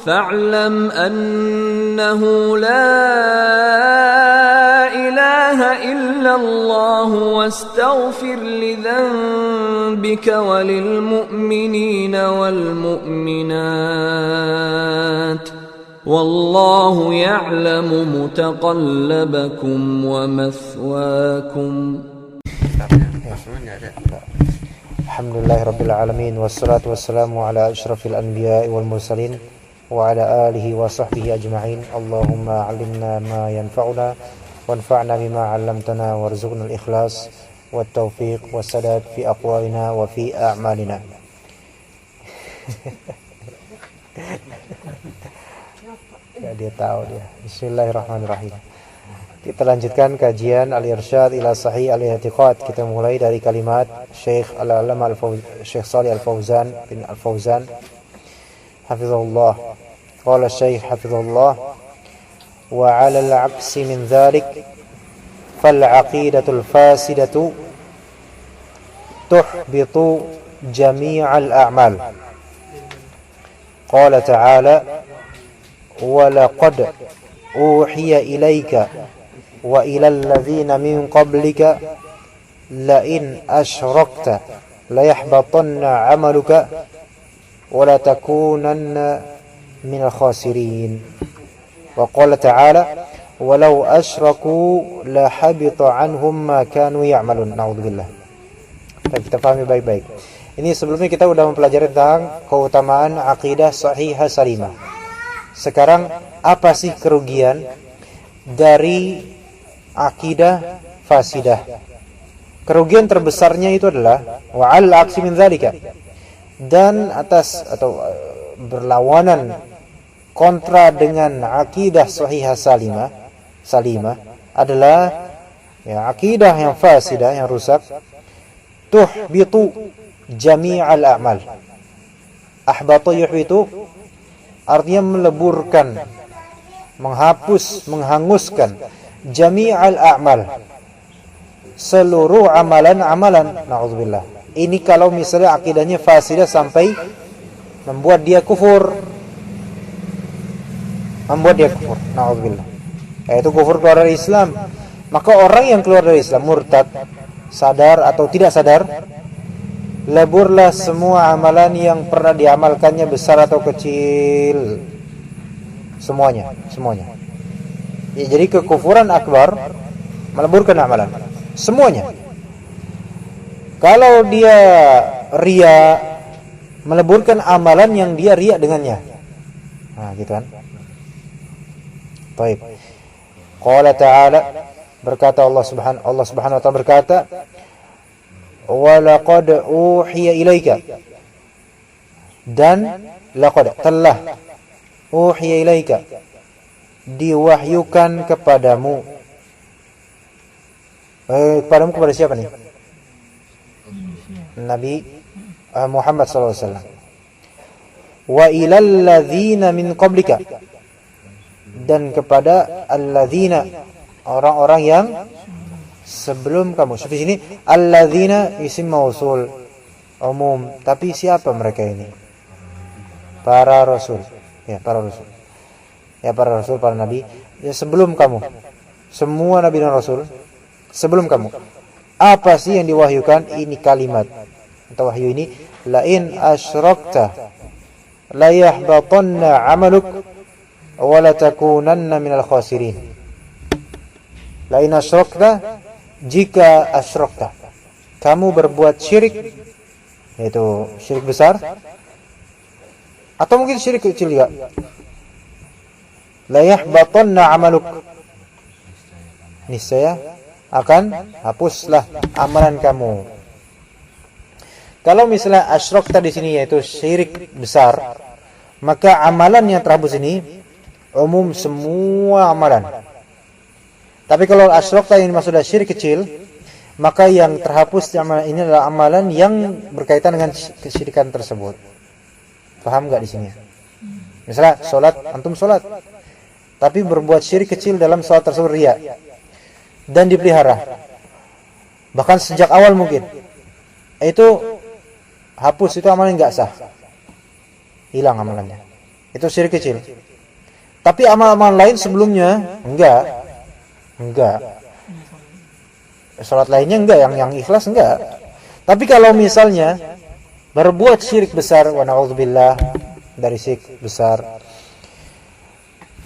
فاعلم أنه لا إله إلا الله واستغفر لذنبك وللمؤمنين والمؤمنات والله يعلم متقلبكم ومثواكم. Alhamdulillahirabbil alamin wassalatu wassalamu ala asyrafil anbiya'i wal mursalin wa ala alihi wa sahbihi ajma'in. Allahumma 'allimna ma yanfa'una wanfa'na bima 'allamtana warzuqna al-ikhlas wat taufiq wassadad fi aqwalina wa fi a'malina. Ya, dia tahu dia. Bismillahirrahmanirrahim. Kita lanjutkan kajian Al-Irsyad ila Sahih Al-I'tiqad. Kita mulai dari kalimat Syekh Al-Allamah Syekh Shalih Al-Fauzan bin Al-Fauzan hafizahullah. Qala Syekh hafizahullah wa 'ala al-'aksi min dhalik fal-'aqidatul fasidatu tuhbitu jami'al a'mal. Qala ta'ala wa laqad uhiya ilayka wa ilal ladzina min qablika la in asyrakta la yahbatanna 'amaluka wa la takunanna minal khasirin. Wa qala ta'ala walau asyraku la habita 'anhum ma kanu ya'malun. Naudzubillah. Kita pahami baik-baik. Ini sebelumnya kita sudah mempelajari tentang keutamaan akidah sahihah salimah. Sekarang apa sih kerugian dari akidah fasidah? Kerugian terbesarnya itu adalah wa'al aksi min dzalika, dan atas atau berlawanan kontra dengan akidah sahihah salimah adalah ya akidah yang fasidah, yang rusak. Tuhbitu jami'al a'mal. Ahbata yuhbitu artinya meleburkan, menghapus, menghanguskan jami'al a'mal, seluruh amalan-amalan. Na'udzubillah. Ini kalau misalnya akidahnya fasidah sampai membuat dia kufur. Na'udzubillah. Yaitu kufur, keluar dari Islam. Maka orang yang keluar dari Islam, murtad, sadar atau tidak sadar, leburlah semua amalan yang pernah diamalkannya, besar atau kecil, semuanya. Ya, jadi kekufuran akbar meleburkan amalan semuanya. Kalau dia riya, meleburkan amalan yang dia riya dengannya. Nah, gitu kan. Baik. Qala ta'ala, berkata Allah Subhanahu wa ta'ala berkata, wa laqad uhiya ilaika, dan laqad telah uhiya ilaika diwahyukan kepadamu. Kepada siapa nih? Nabi Muhammad sallallahu alaihi wasallam. Wa ilal ladzina min qablika, dan kepada alladzina, orang-orang yang sebelum kamu. Di sini alladzina isim mausul umum, tapi siapa mereka ini? Para rasul. Para rasul, para nabi ya sebelum kamu. Semua nabi dan rasul sebelum kamu. Apa sih yang diwahyukan? Ini kalimat atau wahyu ini, la in asyrakta la yahbatanna 'amaluk wa la takunanna minal khasirin. La in asyrakta, jika asyrakta, kamu berbuat syirik, yaitu syirik besar atau mungkin syirik kecil juga, la yahbatanna 'amaluk, niscaya akan hapuslah amalan kamu. Kalau misalnya asyrakta di sini yaitu syirik besar, maka amalan yang terhapus ini umum semua amalan. Tapi kalau asyrakta yang dimaksud adalah syirik kecil, maka yang terhapus ini adalah amalan yang berkaitan dengan kesyirikan tersebut. Paham enggak di sini? Misalnya salat, antum salat, tapi berbuat syirik kecil dalam salat tersebut, riya, dan dipelihara. Bahkan sejak awal mungkin. Itu hapus, itu amalan enggak sah. Hilang amalannya. Itu syirik kecil. Tapi amal-amal lain sebelumnya enggak. Salat lainnya enggak, yang ikhlas enggak. Tapi kalau misalnya berbuat syirik besar, wa na'udzubillah dari syirik besar,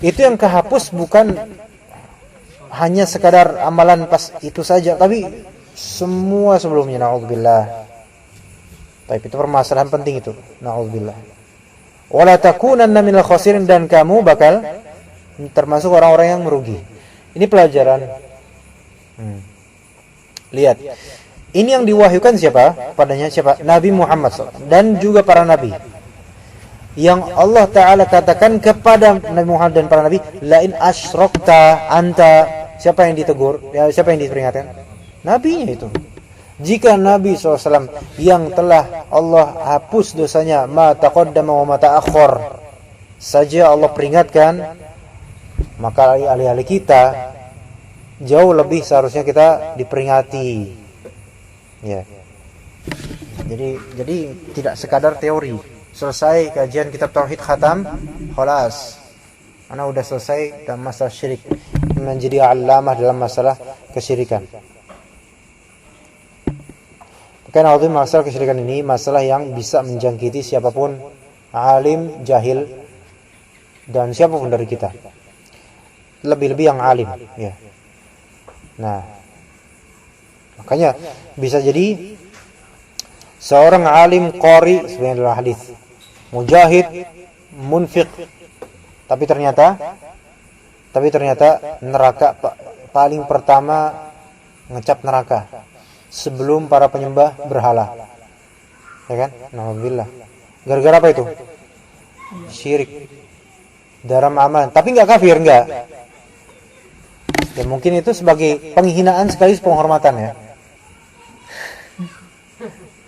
itu yang kehapus bukan hanya sekadar amalan pas itu saja, tapi semua sebelumnya, na'udzubillah. Tapi itu permasalahan penting itu, na'udzubillah. Wala takunanna minal khasirin, dan kamu bakal termasuk orang-orang yang merugi. Ini pelajaran. Lihat. Ini yang diwahyukan siapa? Padanya siapa? Nabi Muhammad SAW dan juga para nabi. Yang Allah Ta'ala katakan kepada Nabi Muhammad dan para nabi, lain asyrokta anta. Siapa yang ditegur? Ya, siapa yang diperingatkan? Nabinya itu. Jika Nabi SAW yang telah Allah hapus dosanya, ma taqaddama wa ma ta'akhkhar, saja Allah peringatkan, maka alih-alih kita jauh lebih seharusnya kita diperingati. Ya. Jadi tidak sekadar teori. Selesai kajian kitab tauhid khatam, khalas. Ana udah selesai dalam masalah syirik, menjadi allamah dalam masalah kesyirikan. Karena waktu masalah kesyirikan ini masalah yang bisa menjangkiti siapapun, alim, jahil, dan siapapun dari kita. Lebih-lebih yang alim, ya. Nah, makanya bisa jadi seorang alim qari sebenarnya adalah hadis, mujahid, munfiq, tapi ternyata neraka paling pertama ngecap neraka sebelum para penyembah berhala, ya kan? Alhamdulillah. Gara-gara apa itu? Syirik dalam amalan. Tapi nggak kafir, nggak. Ya mungkin itu sebagai penghinaan sekaligus penghormatan, ya.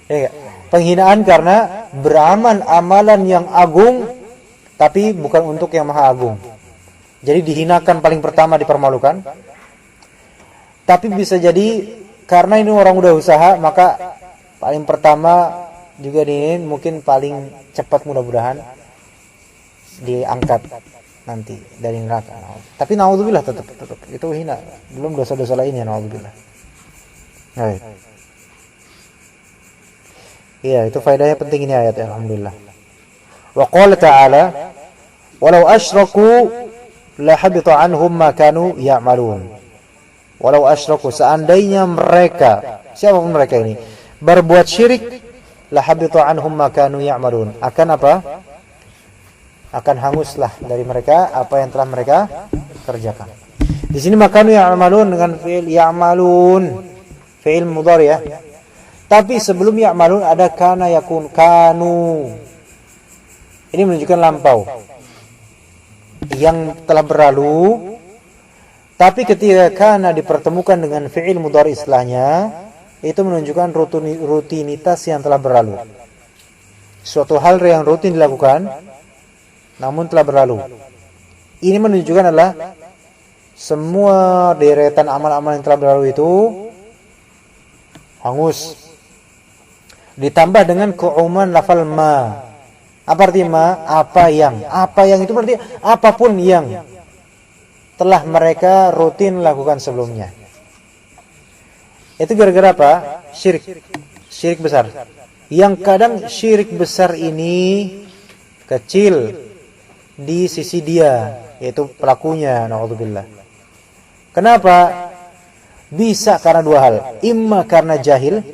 Ya, penghinaan karena beramal amalan yang agung, tapi bukan untuk yang maha agung. Jadi dihinakan paling pertama, dipermalukan. Tapi bisa jadi karena ini orang udah usaha, maka paling pertama juga ini mungkin paling cepat mudah-mudahan diangkat nanti dari neraka. Tapi naudzubillah tetap itu hina. Belum dosa-dosa lainnya, naudzubillah. Baik. Iya, itu faedahnya penting ini ayat, alhamdulillah. Wa qala ta'ala, "Walau asyraku la habita 'anhum ma kanu ya'malun." Walau asyraku, seandainya mereka, siapapun mereka ini, berbuat syirik, la habita anhum ma kanu ya'malun, akan apa? Akan hanguslah dari mereka apa yang telah mereka kerjakan. Di sini makanu ya'malun dengan fi'il ya'malun, fi'il mudhari, ya. Tapi sebelum ya'malun ada kana yakun, kanu. Ini menunjukkan lampau yang telah berlalu. Tapi ketika kana dipertemukan dengan fi'il mudhari istilahnya, itu menunjukkan rutinitas yang telah berlalu. Suatu hal yang rutin dilakukan, namun telah berlalu. Ini menunjukkan adalah semua deretan amal-amal yang telah berlalu itu hangus. Ditambah dengan keumuman lafal ma. Apa arti ma? Apa yang itu berarti apapun yang telah mereka rutin lakukan sebelumnya. Itu gara-gara apa? Syirik besar. Yang kadang syirik besar ini kecil di sisi dia, yaitu pelakunya, naudzubillah. Kenapa? Bisa karena dua hal. Imma karena jahil,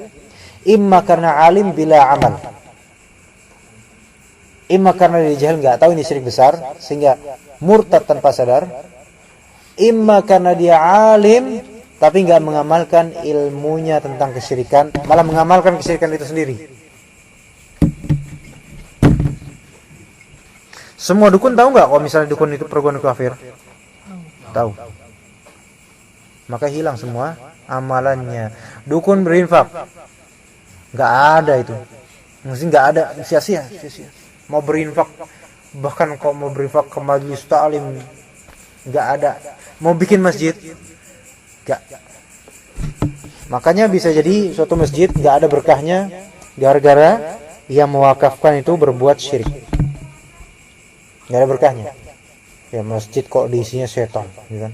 imma karena alim bila amal. Imma karena dia jahil, nggak tahu ini syirik besar sehingga murtad tanpa sadar. Imma karena dia alim tapi nggak mengamalkan ilmunya tentang kesyirikan, malah mengamalkan kesyirikan itu sendiri. Semua dukun tahu nggak kalau misalnya dukun itu perguruan kafir? Tahu. Maka hilang semua amalannya. Dukun berinfak, nggak ada itu. Mesti nggak ada, sia-sia. Mau berinfak, bahkan kalau mau berinfak ke majelis ta'lim, nggak ada. Mau bikin masjid, nggak. Makanya bisa jadi suatu masjid nggak ada berkahnya gara-gara yang mewakafkan itu berbuat syirik. nggak ada berkahnya. Ya masjid kok diisinya setan, gitu kan?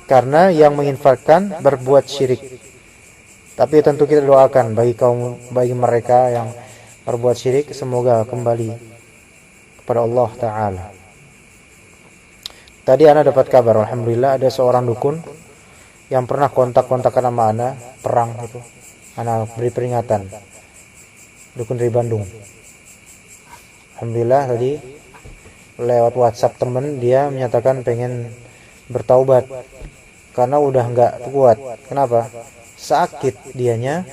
Karena yang menginfakkan berbuat syirik. Tapi tentu kita doakan bagi mereka yang berbuat syirik, semoga kembali kepada Allah Ta'ala. Tadi ana dapat kabar, alhamdulillah ada seorang dukun yang pernah kontak-kontakan sama ana, perang itu. Ana beri peringatan. Dukun dari Bandung. Alhamdulillah tadi lewat WhatsApp temen, dia menyatakan pengen bertaubat karena udah nggak kuat. Kenapa? Sakit dianya,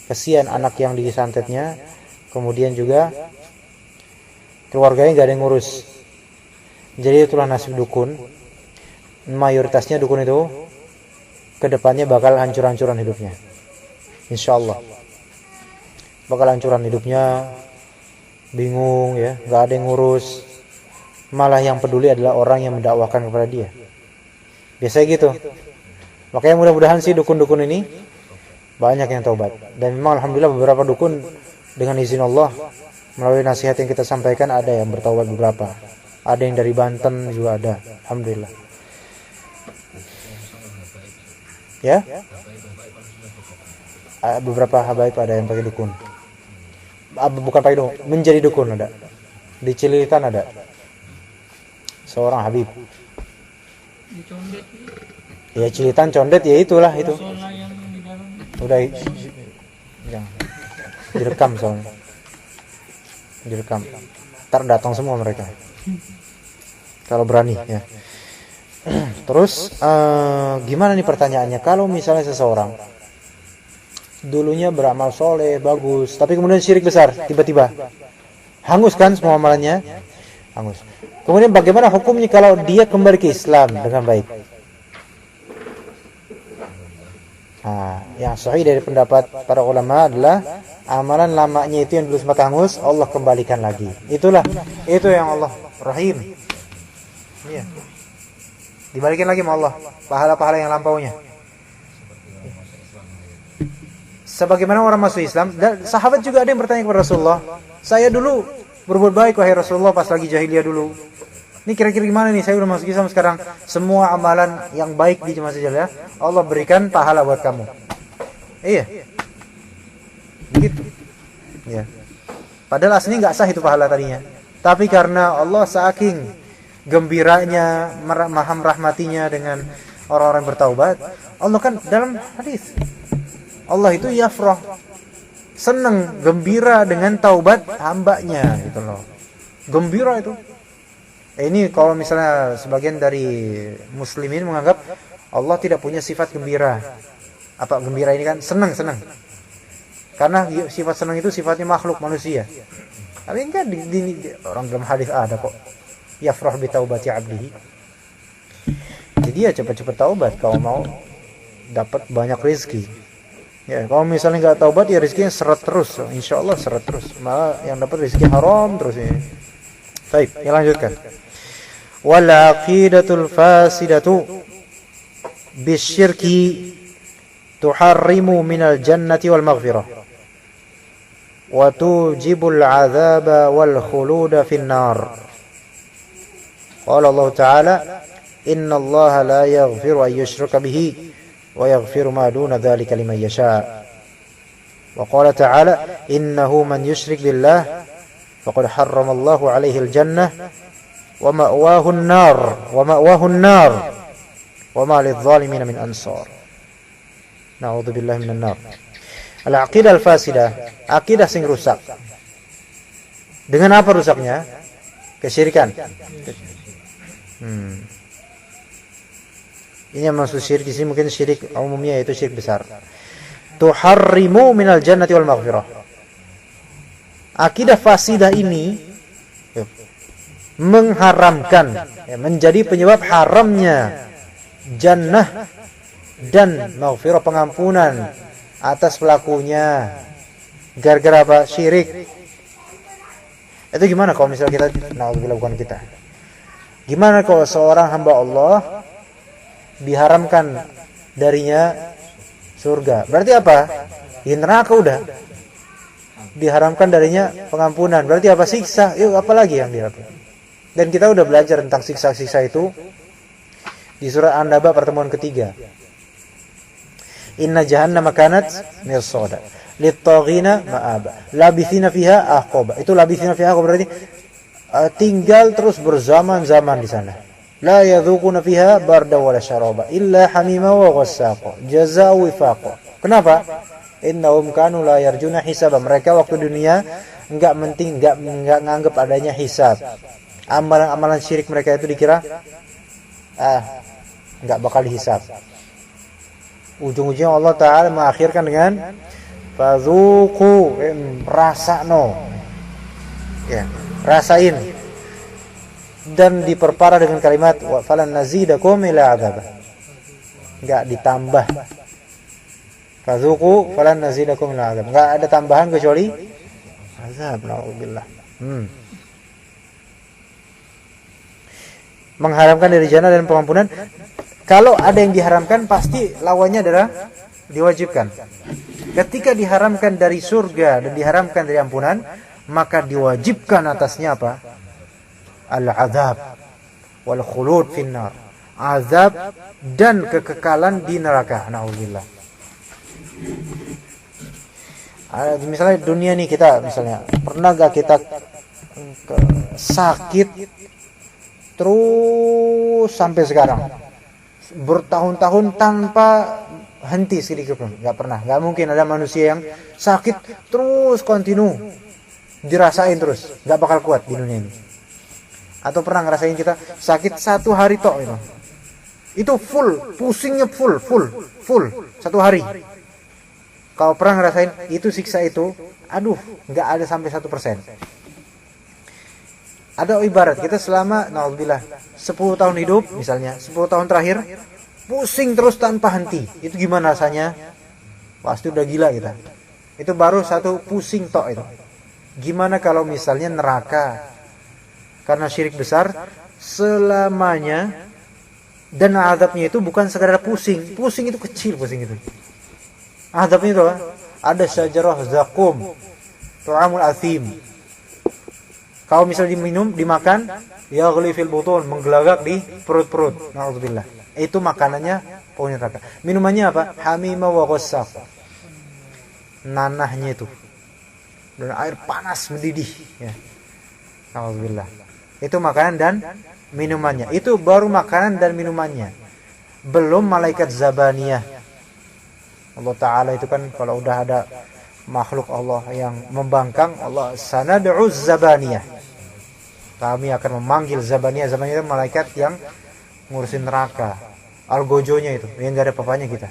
kesian anak yang disantetnya, kemudian juga keluarganya nggak ada yang ngurus. Jadi itulah nasib dukun. Mayoritasnya dukun itu kedepannya bakal hancur-hancuran hidupnya, insya Allah bakal hancuran hidupnya, bingung ya, nggak ada yang ngurus. Malah yang peduli adalah orang yang mendakwakan kepada dia. Biasanya gitu. Makanya mudah-mudahan sih dukun-dukun ini banyak yang taubat. Dan memang alhamdulillah beberapa dukun dengan izin Allah melalui nasihat yang kita sampaikan ada yang bertaubat beberapa. Ada yang dari Banten juga ada. Alhamdulillah. Ya? Beberapa habaib ada yang pakai dukun. Bukan pakai dukun, menjadi dukun ada. Di Cililitan ada seorang habib. Ya Cilitan condet ya itulah itu. Udah jangan direkam soalnya. Direkam. Ntar datang semua mereka. Kalau berani ya. Terus gimana nih pertanyaannya? Kalau misalnya seseorang dulunya beramal soleh, bagus, tapi kemudian syirik besar, tiba-tiba hangus kan semua amalannya? Hangus. Kemudian bagaimana hukumnya kalau dia kembali ke Islam dengan baik? Nah, yang sahih dari pendapat para ulama adalah amalan lamanya itu yang dulu sempat hangus, Allah kembalikan lagi. Itu yang Allah Rahim. Iya. Dibalikin lagi sama Allah pahala-pahala yang lampaunya. Sebagaimana orang masuk Islam, dan sahabat juga ada yang bertanya kepada Rasulullah, saya dulu berbuat baik wahai Rasulullah pas lagi jahiliyah dulu. Ini kira-kira gimana nih, saya udah masuk Islam sekarang, semua amalan yang baik di masa jahiliyah Allah berikan pahala buat kamu. Iya. Begitu. Ya. Padahal aslinya enggak sah itu pahala tadinya. Tapi karena Allah saking gembiranya, maham rahmatinya dengan orang-orang bertaubat, Allah kan dalam hadis, Allah itu yafrah, senang, gembira dengan taubat hambanya gitu loh. Gembira itu. Ini kalau misalnya sebagian dari muslimin menganggap Allah tidak punya sifat gembira. Apa gembira ini kan? Senang. Karena sifat senang itu sifatnya makhluk manusia. Tapi enggak di orang dalam hadis ada kok. Yafrah bi taubati 'abdihi. Jadi ya cepat-cepat taubat kalau mau dapat banyak rezeki. Ya, kalau misalnya enggak taubat ya rezekinya seret terus. Insyaallah seret terus. Malah yang dapat rezeki haram terus ini. Baik, ya lanjutkan. Wal aqidatul fasidatu bisyirki tuharrimu minal jannati wal maghfirah wa tujibul azaba wal khuluda fin nar. Qala Allah Ta'ala, inna Allah la yaghfiru an yushraka bihi wa yaghfiru ma duna dhalika liman yasha. Wa qala Ta'ala, innahu man yushrik billah faqad harrama Allah alaihi al-jannah wa ma'wahu an-nar wa ma lidh-dhalimin min ansar. Na'udzu billahi minan nar. Al-aqidah al-fasidah, akidah sing rusak. Dengan apa rusaknya? Kesyirikan. Ini yang maksud syirik di sini mungkin syirik umumnya yaitu syirik besar. Tuharrimu minal jannati wal maghfirah. Akidah fasidah ini mengharamkan, menjadi penyebab haramnya jannah dan maghfirah, pengampunan atas pelakunya gara-gara apa? Syirik. Itu gimana kalau misalnya kita, na'udzubillah bukan kita, gimana kalau seorang hamba Allah diharamkan darinya surga? Berarti apa? Ya neraka udah. Diharamkan darinya pengampunan. Berarti apa? Siksa. Yuk, apa lagi yang diharamkan? Dan kita udah belajar tentang siksa-siksa itu di surat An-Naba pertemuan ketiga. Inna jahannama kanat mirsada lit-taghina ma'aba labithina fiha ahqaba. Itu labithina fiha ahqaba berarti tinggal terus berzaman-zaman di sana. La yadhuquna fiha barda wala syaraba illa hamima wa ghassaqa jazaa'u wifaqa. Kenapa? Innahum kanu la yarjuna hisaba. Mereka waktu dunia enggak nganggap adanya hisab. Amalan-amalan syirik mereka itu dikira enggak bakal dihisab. Ujung-ujungnya Allah Ta'ala mengakhirkan dengan fadzuqu, rasakno, ya, rasain. Dan diperparah dengan kalimat wa falan nazidakum ila adzab, enggak ditambah. Fadzuqu falan nazidakum ila adzab, enggak ada tambahan kecuali azab. Nauzubillah. Mengharamkan dari jannah dan pengampunan. Kalau ada yang diharamkan, pasti lawannya adalah diwajibkan. Ketika diharamkan dari surga dan diharamkan dari ampunan, maka diwajibkan atasnya apa? Al-azab wal khulud finnar. Azab dan kekekalan di neraka. Nauzubillah. Misalnya dunia nih, kita misalnya pernah gak kita sakit terus sampai sekarang, bertahun-tahun tanpa henti sedikit pun? Gak pernah. Gak mungkin ada manusia yang sakit terus kontinu, dirasain terus, gak bakal kuat di dunia ini. Atau pernah ngerasain kita sakit 1 hari tok itu full, pusingnya full 1 hari. Kalau pernah ngerasain itu, siksa itu, aduh, gak ada sampai 1%. Ada ibarat kita selama, na'udzubillah, 10 tahun hidup misalnya, 10 tahun terakhir pusing terus tanpa henti. Itu gimana rasanya? Pasti udah gila kita. Itu baru 1 pusing tok itu. Gimana kalau misalnya neraka karena syirik besar selamanya, dan azabnya itu bukan sekadar pusing. Pusing itu kecil, pusing itu. Azabnya itu ada syajarah zakum, tu'amul athim. Kalau misalnya diminum, dimakan, yaghli fil butun, menggelagak di perut-perut. Na'udzubillah. Itu makanannya penghuni neraka. Minumannya apa? Hamima wa ghassaq. Nanahnya itu. Dan air panas mendidih, ya. Na'udzubillah. Itu makanan dan minumannya. Itu baru makanan dan minumannya. Belum malaikat zabaniyah. Allah Ta'ala itu kan kalau udah ada makhluk Allah yang membangkang, Allah sanad'u zabaniyah. Kami akan memanggil zabaniyah. Zabaniyah itu malaikat yang ngurusin neraka. Algojonya itu, yang enggak ada papanya kita.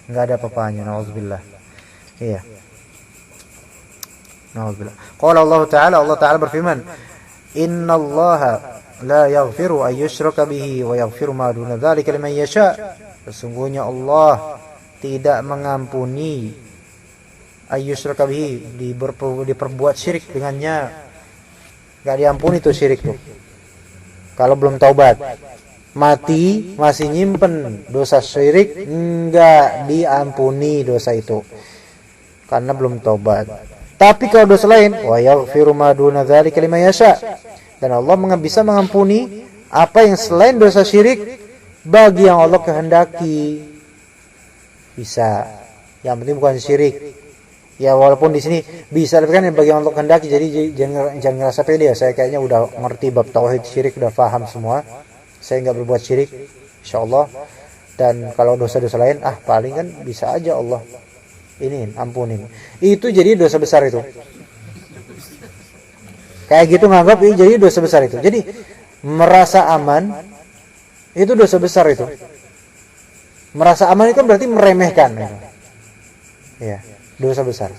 Enggak ada papanya, nauzubillah. Iya. Nauzubillah. Qala Allah Ta'ala berfirman, "Innallaha la yaghfiru an yushraka bihi wa yaghfiru ma duna dzalika liman yasha." Sesungguhnya Allah tidak mengampuni ayyusyraka bihi, diperbuat syirik dengannya. Enggak diampuni tuh syirik tuh. Kalau belum taubat, mati masih nyimpen dosa syirik, enggak diampuni dosa itu karena belum taubat. Tapi kalau dosa lain, wa yaghfiru ma duna dzalika liman yasha. Dan Allah bisa mengampuni apa yang selain dosa syirik bagi yang Allah kehendaki. Bisa. Yang penting bukan syirik. Ya walaupun di sini bisa, tapi kan bagi yang Allah kehendaki. Jadi jangan ngerasa pede ya. Saya kayaknya udah ngerti bab tauhid syirik, udah paham semua. Saya enggak berbuat syirik, insyaallah. Dan kalau dosa-dosa lain, paling kan bisa aja Allah ini ampunin. Itu jadi dosa besar itu. Kayak gitu nganggap ini jadi dosa besar itu. Jadi merasa aman itu dosa besar itu. Merasa aman itu kan berarti meremehkan. Ya, dosa besar.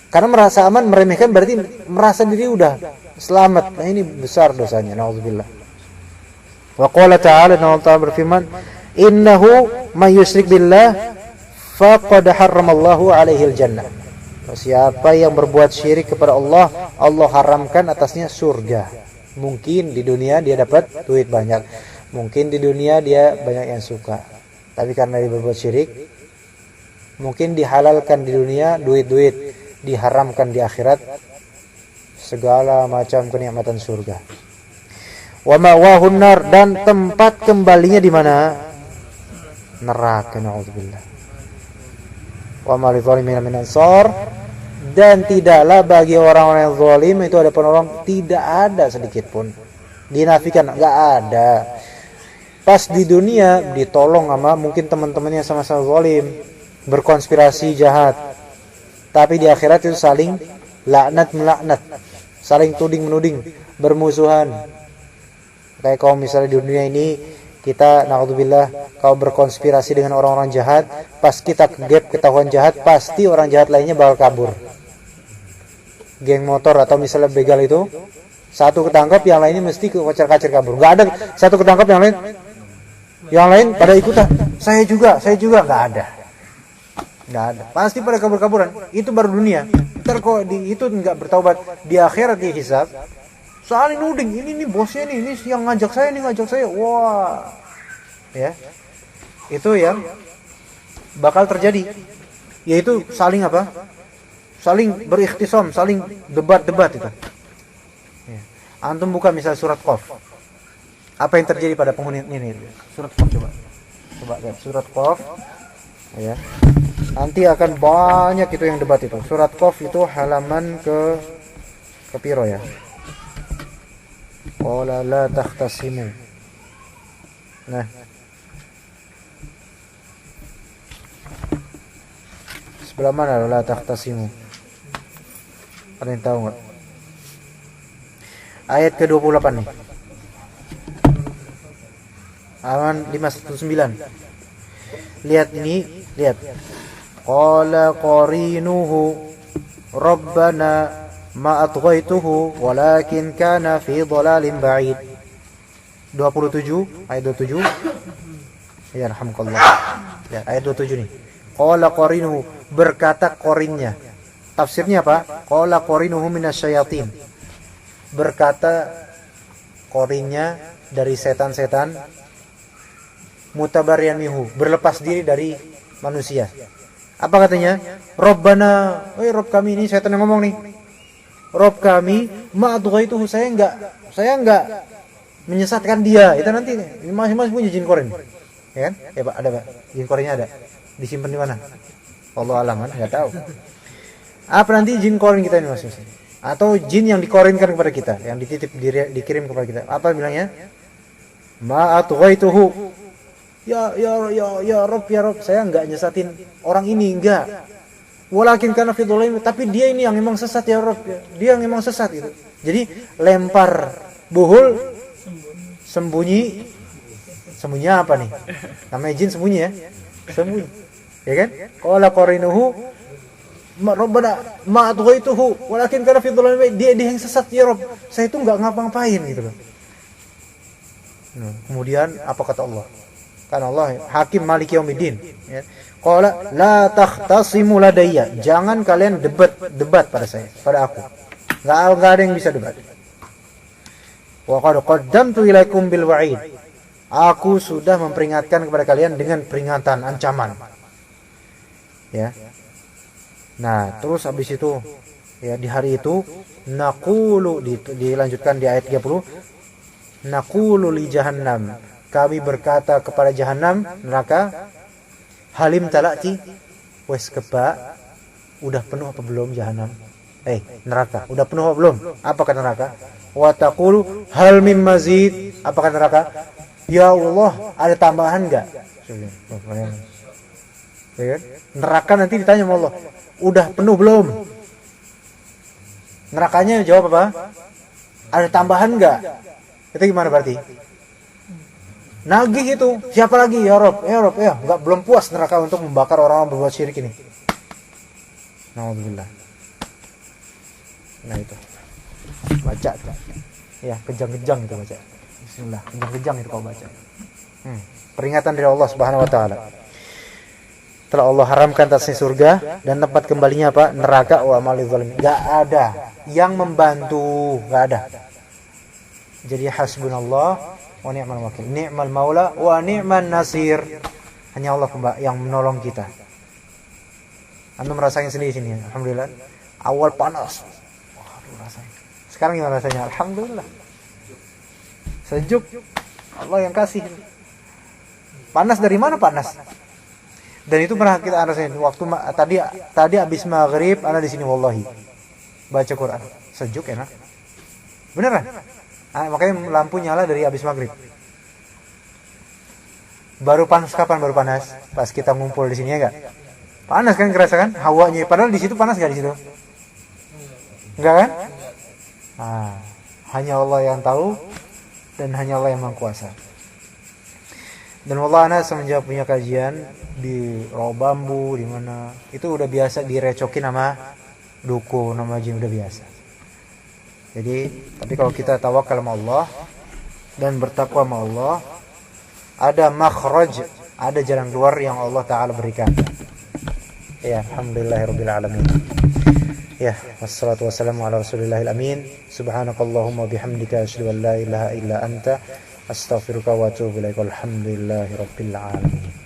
Karena merasa aman, meremehkan berarti merasa diri udah selamat. Nah ini besar dosanya. Nauzubillah. Wa qala ta'ala, Allah Ta'ala berfirman, "Innahu may yusyrik billah faqad harramallahu alaihil jannah." Siapa yang berbuat syirik kepada Allah, Allah haramkan atasnya surga. Mungkin di dunia dia dapat duit banyak, mungkin di dunia dia banyak yang suka, tapi karena dia berbuat syirik, mungkin dihalalkan di dunia duit-duit, diharamkan di akhirat segala macam kenikmatan surga. Wa ma'wahun nar, dan tempat kembalinya di mana? Neraka, naudzubillah. Wa ma lidzalimin min ansar, dan tidaklah bagi orang-orang yang zalim itu ada penolong, tidak ada sedikit pun. Dinafikan, enggak ada. Pas di dunia ditolong sama mungkin teman-temannya sama-sama zalim, berkonspirasi jahat. Tapi di akhirat itu saling laknat melaknat, saling tuding menuding, bermusuhan. Kayak kalau misalnya di dunia ini kita naudzubillah kalau berkonspirasi dengan orang-orang jahat, pas kita kegap ketahuan jahat, pasti orang jahat lainnya bakal kabur. Geng motor atau misalnya begal itu, satu ketangkap, yang lainnya mesti kocar-kacir kabur. Enggak ada satu ketangkap yang lain pada ikutan. Saya juga, enggak ada. Enggak ada. Pasti pada kabur-kaburan. Itu baru dunia. Ntar kok itu enggak bertaubat, di akhirat dihisab, saling nuding, ini bosnya nih, ini yang ngajak saya. Wah. Ya. Itu yang bakal terjadi. Yaitu saling apa? Saling berikhtisam, saling debat-debat itu. Ya. Antum buka misalnya surat Qaf. Apa yang terjadi pada penghuni ini? Surat Qaf coba lihat surat Qaf. Ya. Nanti akan banyak itu yang debat itu. Surat Qaf itu halaman ke piro ya? Qala la takhtasimu. Nah. Sebelah mana la takhtasimu? Ada yang tahu enggak? Ayat ke-28 nih. Halaman 519. Lihat ini, lihat. Qala qarinuhu rabbana ma atghaituhu walakin kana fi dhalalin ba'id. 27, ayat 27. Ya alhamdulillah. Ya, ayat 27 nih. Qala qarinuhu, berkata korinnya. Tafsirnya apa? Qala qarinuhu minasyayatin. Berkata korinnya dari setan-setan, mutabarian minhu, berlepas diri dari manusia. Apa katanya? Rabbana, Rob kami, ini setan yang ngomong nih. Rob kami, ma'adghaituhu, saya enggak menyesatkan dia. Itu nanti masing-masing punya jin korin. Ya kan? Ya Pak, ada Pak. Jin korinnya ada. Disimpan di mana? Allah alam, enggak tahu. Apa nanti jin korin kita ini masing-masing? Atau jin yang dikorinkan kepada kita, yang dititip dikirim kepada kita. Apa bilangnya? Ma'adghaituhu. Ya Rob, saya enggak nyesatin orang ini, enggak. Walakin kana fi dhalalim, tapi dia ini yang memang sesat ya Rob. Dia yang memang sesat itu. Jadi lempar buhul, sembunyi apa nih? Namanya jin sembunyi ya. Sembunyi. Ya kan? Qala qarinuhu Rabbana ma atghaituhu walakin kana fi dhalalim, dia yang sesat ya Rob. Saya itu enggak ngapa-ngapain gitu loh. Nah, kemudian apa kata Allah? Kan Allah Hakim Maliki Yaumiddin, ya. Qala la takhtasimu ladayya, jangan kalian debat pada saya, pada aku. Enggak ada yang bisa debat. Wa qad qaddamtu ilaikum bil wa'id. Aku sudah memperingatkan kepada kalian dengan peringatan, ancaman. Ya. Nah, terus habis itu ya di hari itu naqulu, dilanjutkan di ayat 30. Naqulu li jahannam, kami berkata kepada jahanam, neraka, halim talati, wes keba, udah penuh apa belum jahanam? Neraka, udah penuh apa belum? Apa kata neraka? Wa taqulu hal mim mazid, apa kata neraka? Ya Allah, ada tambahan enggak? Ya kan? Neraka nanti ditanya sama Allah, udah penuh belum? Nerakanya jawab apa? Ada tambahan enggak? Itu gimana berarti? Nagih itu, siapa lagi? Ya Rob, ya, enggak, belum puas neraka untuk membakar orang-orang berbuat syirik ini. Alhamdulillah. Nah itu, baca, ya kejang-kejang itu baca. Bismillah, kejang-kejang itu kau baca. Peringatan dari Allah Subhanahu Wa Taala. Telah Allah haramkan atasnya surga dan tempat kembalinya apa? Neraka. Wa malil zalimin. Enggak ada yang membantu, enggak ada. Jadi hasbunallah wa ni'mal wakil, ni'mal maula wa ni'man nasir. Hanya Allah yang menolong kita. Anda merasakan sendiri sini, alhamdulillah. Awal panas, waduh rasain. Sekarang gimana rasanya? Alhamdulillah. Sejuk. Allah yang kasih. Panas dari mana panas? Dan itu pernah kita rasain waktu tadi habis maghrib ana di sini wallahi. Baca Quran. Sejuk enak. Beneran? Makanya lampu nyala dari habis maghrib. Baru panas kapan baru panas? Pas kita ngumpul di sini ya enggak? Panas kan kerasa kan hawanya. Padahal di situ panas enggak di situ? Enggak kan? Nah, hanya Allah yang tahu dan hanya Allah yang Maha Kuasa. Dan wallah ana semenjak punya kajian di rawa bambu di mana itu udah biasa direcokin sama dukun, nama jin udah biasa. Jadi, tapi kalau kita tawakal sama Allah dan bertakwa sama Allah, ada makhraj, ada jalan keluar yang Allah Ta'ala berikan. Ya, alhamdulillahirabbil alamin. Ya, wassalatu wassalamu ala rasulillahil amin. Subhanakallahumma bihamdika asyhadu an la ilaha illa anta astaghfiruka wa atubu ilaik. Alhamdulillahirabbil alamin.